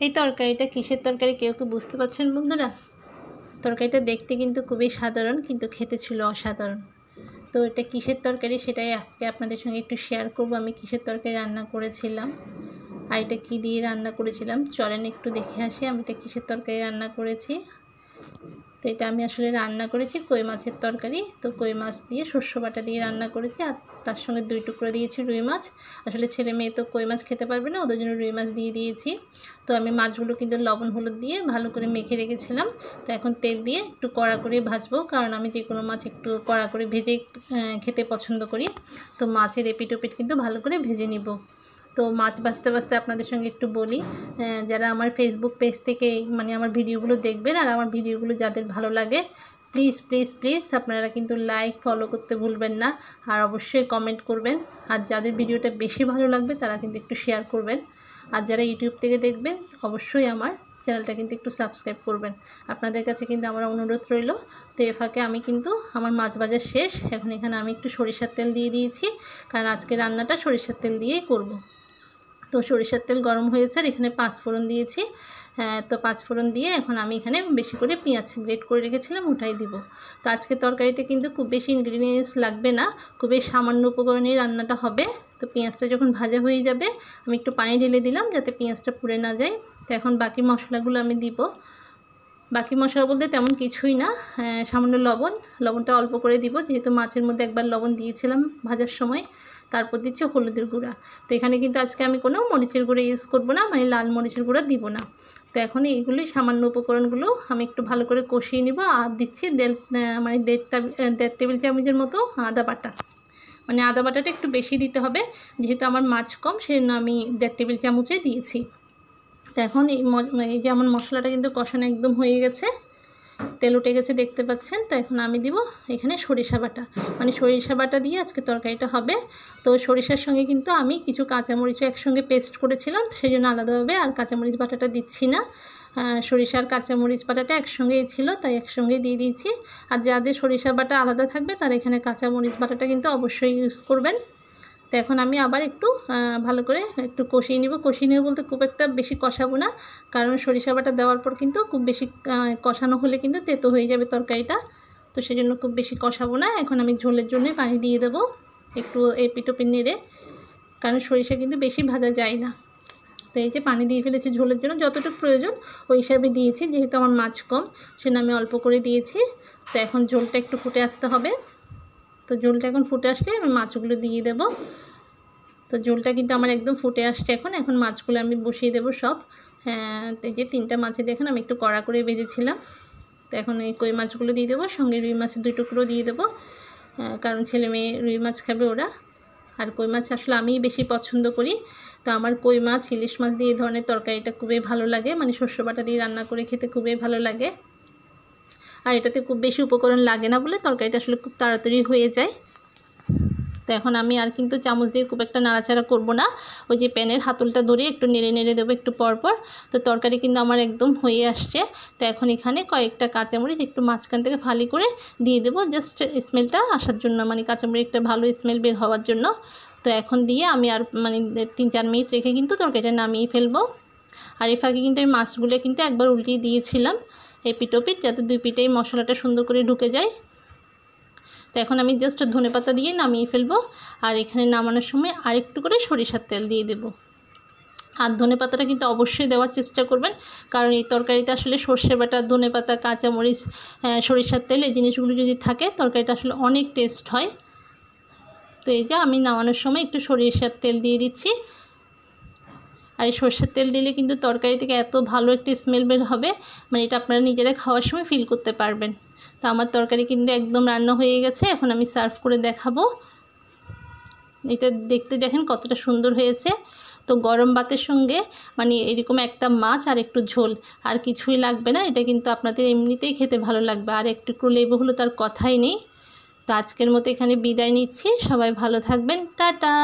এই তরকারিটা কিসের তরকারি কেউ কি বুঝতে পারছেন বন্ধুরা? তরকারিটা দেখতে কিন্তু খুবই সাধারণ, কিন্তু খেতে ছিল অসাধারণ। তো এটা কিসের তরকারি সেটাই আজকে আপনাদের সঙ্গে একটু শেয়ার করব। আমি কিসের তরকারি রান্না করেছিলাম আর এটা কী দিয়ে রান্না করেছিলাম, চলেন একটু দেখে আসি আমি এটা কিসের তরকারি রান্না করেছি। তো এটা আমি আসলে রান্না করেছি কই মাছের তরকারি। তো কই মাছ দিয়ে শস্য বাটা দিয়ে রান্না করেছি, আর তার সঙ্গে 2 টুকরো দিয়েছি রুই মাছ। আসলে ছেলে মেয়ে তো কই মাছ খেতে পারবে না, ওদের জন্য রুই মাছ দিয়ে দিয়েছি। তো আমি মাছগুলো কিন্তু লবণ হলুদ দিয়ে ভালো করে মেখে রেখেছিলাম। তো এখন তেল দিয়ে একটু কড়া করে ভাজবো, কারণ আমি যে কোনো মাছ একটু কড়া করে ভেজে খেতে পছন্দ করি। তো মাছের এপিট ওপিট কিন্তু ভালো করে ভেজে নিব। তো মাছ ভাজতে ভাজতে আপনাদের সঙ্গে একটু বলি, যারা আমার ফেসবুক পেজ থেকে মানে আমার ভিডিওগুলো দেখবেন আর আমার ভিডিওগুলো যাদের ভালো লাগে, প্লিজ প্লিজ প্লিজ আপনারা কিন্তু লাইক ফলো করতে ভুলবেন না, আর অবশ্যই কমেন্ট করবেন। আর যাদের ভিডিওটা বেশি ভালো লাগবে তারা কিন্তু একটু শেয়ার করবেন। আর যারা ইউটিউব থেকে দেখবেন অবশ্যই আমার চ্যানেলটা কিন্তু একটু সাবস্ক্রাইব করবেন। আপনাদের কাছে কিন্তু আমার অনুরোধ রইল। তো এ ফাঁকে আমি কিন্তু আমার মাছ ভাজা শেষ। এখন এখানে আমি একটু সরিষার তেল দিয়ে দিয়েছি, কারণ আজকে রান্নাটা সরিষার তেল দিয়েই করব। তো সরিষার তেল গরম হয়েছে আর এখানে 5 ফোড়ন দিয়েছি। তো 5 ফোড়ন দিয়ে এখন আমি এখানে বেশি করে পেঁয়াজ গ্রেট করে রেখেছিলাম ওটাই দিব। তো আজকে তরকারিতে কিন্তু খুব বেশি ইনগ্রিডিয়েন্টস লাগবে না, খুবই সামান্য উপকরণেই রান্নাটা হবে। তো পেঁয়াজটা যখন ভাজা হয়ে যাবে আমি একটু পানি ঢেলে দিলাম যাতে পেঁয়াজটা পুড়ে না যায়। তো এখন বাকি মশলাগুলো আমি দিব। বাকি মশলা বলতে তেমন কিছুই না, সামান্য লবণটা অল্প করে দিব, যেহেতু মাছের মধ্যে একবার লবণ দিয়েছিলাম ভাজার সময়। তারপর দিচ্ছি হলুদের গুঁড়া। তো এখানে কিন্তু আজকে আমি কোনো মরিচের গুঁড়া ইউজ করব না, মানে লাল মরিচের গুঁড়া দিব না। তো এখন এইগুলোই সামান্য উপকরণগুলো আমি একটু ভালো করে কষিয়ে নিব। আর দিচ্ছি মানে 1.5 টেবিল চামচের মতো আদা বাটা। মানে আদা বাটাটা একটু বেশি দিতে হবে, যেহেতু আমার মাছ কম সেজন্য আমি 1.5 টেবিল চামচই দিয়েছি। তো এখন এই যে আমার মশলাটা কিন্তু কষানো একদম হয়ে গেছে, তেল উঠে গেছে দেখতে পাচ্ছেন। তো এখন আমি দিব এখানে সরিষা বাটা, মানে সরিষা বাটা দিয়ে আজকে তরকারিটা হবে। তো সরিষার সঙ্গে কিন্তু আমি কিছু কাঁচামরিচও একসঙ্গে পেস্ট করেছিলাম, সেই জন্য আলাদাভাবে আর কাঁচামরিচ বাটাটা দিচ্ছি না। সরিষার কাঁচামরিচ বাটাটা একসঙ্গেই ছিল, তাই একসঙ্গেই দিয়ে দিয়েছি। আর যাদের সরিষা বাটা আলাদা থাকবে তারা এখানে কাঁচামরিচ বাটাটা কিন্তু অবশ্যই ইউজ করবেন। তো এখন আমি আবার একটু ভালো করে একটু কষিয়ে নেব বলতে খুব একটা বেশি কষাবো না, কারণ সরিষা বাটা দেওয়ার পর কিন্তু খুব বেশি কষানো হলে কিন্তু তেতো হয়ে যাবে তরকারিটা। তো সেজন্য খুব বেশি কষাবো না। এখন আমি ঝোলের জন্য পানি দিয়ে দেবো একটু এপিট ওপিট নেড়ে, কারণ সরিষা কিন্তু বেশি ভাজা যায় না। তো এই যে পানি দিয়ে ফেলেছি ঝোলের জন্য, যতটুকু প্রয়োজন ওই হিসাবে দিয়েছি, যেহেতু আমার মাছ কম সেজন্য আমি অল্প করে দিয়েছি। তো এখন ঝোলটা একটু ফুটে আসতে হবে। তো ঝোলটা এখন ফুটে আসলে আমি মাছগুলো দিয়ে দেব। তো ঝোলটা কিন্তু আমার একদম ফুটে আসছে। এখন মাছগুলো আমি বসিয়ে দেব সব। এই যে 3টা মাছে দেখেন আমি একটু কড়া করে ভেজেছিলাম। তো এখন এই কই মাছগুলো দিয়ে দেবো, সঙ্গে রুই মাছের 2 টুকরো দিয়ে দেবো, কারণ ছেলে মেয়ে রুই মাছ খাবে ওরা। আর কই মাছ আসলে আমিই বেশি পছন্দ করি। তো আমার কই মাছ ইলিশ মাছ দিয়ে এই ধরনের তরকারিটা খুবই ভালো লাগে, মানে শস্য বাটা দিয়ে রান্না করে খেতে খুবই ভালো লাগে। আর এটাতে খুব বেশি উপকরণ লাগে না বলে তরকারিটা আসলে খুব তাড়াতাড়ি হয়ে যায়। তো এখন আমি আর কিন্তু চামচ দিয়ে খুব একটা নাড়াচাড়া করব না, ওই যে প্যানের হাতলটা ধরে একটু নেড়ে নেড়ে দেবো একটু পরপর। তো তরকারি কিন্তু আমার একদম হয়ে আসছে। তো এখন এখানে কয়েকটা কাঁচামরিচ একটু মাঝখান থেকে ফালি করে দিয়ে দেবো, জাস্ট স্মেলটা আসার জন্য, মানে কাঁচামরিচ একটা ভালো স্মেল বের হওয়ার জন্য। তো এখন দিয়ে আমি আর মানে 3-4 মিনিট রেখে কিন্তু তরকারিটা নামিয়ে ফেলবো। আর এই ফাঁকে কিন্তু আমি মাছগুলো কিন্তু একবার উল্টিয়ে দিয়েছিলাম এপিট ওপিট, যাতে 2 পিঠেই মশলাটা সুন্দর করে ঢুকে যায়। তো এখন আমি জাস্ট ধনেপাতা দিয়ে নামিয়ে ফেলবো। আর এখানে নামানোর সময় আরেকটু করে সরিষার তেল দিয়ে দেব। আর ধনেপাতাটা কিন্তু অবশ্যই দেওয়ার চেষ্টা করবেন, কারণ এই তরকারিতে আসলে সর্ষে বাটা, ধনেপাতা, কাঁচামরিচ, সরিষার তেল এই জিনিসগুলো যদি থাকে তরকারিটা আসলে অনেক টেস্ট হয়। তো এই যে আমি নামানোর সময় একটু সরিষার তেল দিয়ে দিচ্ছি। আর এই সরষের তেল দিলে কিন্তু তরকারি থেকে এত ভালো একটি স্মেল বের হবে, মানে এটা আপনারা নিজেরা খাওয়ার সময় ফিল করতে পারবেন। তো আমার তরকারি কিন্তু একদম রান্না হয়ে গেছে, এখন আমি সার্ভ করে দেখাবো। এটা দেখতে দেখেন কতটা সুন্দর হয়েছে। তো গরম ভাতের সঙ্গে মানে এরকম একটা মাছ আর একটু ঝোল, আর কিছুই লাগবে না। এটা কিন্তু আপনাদের এমনিতেই খেতে ভালো লাগবে, আর একটু লেবু হলো তার কথাই নেই। তো আজকের মতো এখানে বিদায় নিচ্ছি, সবাই ভালো থাকবেন, টাটা।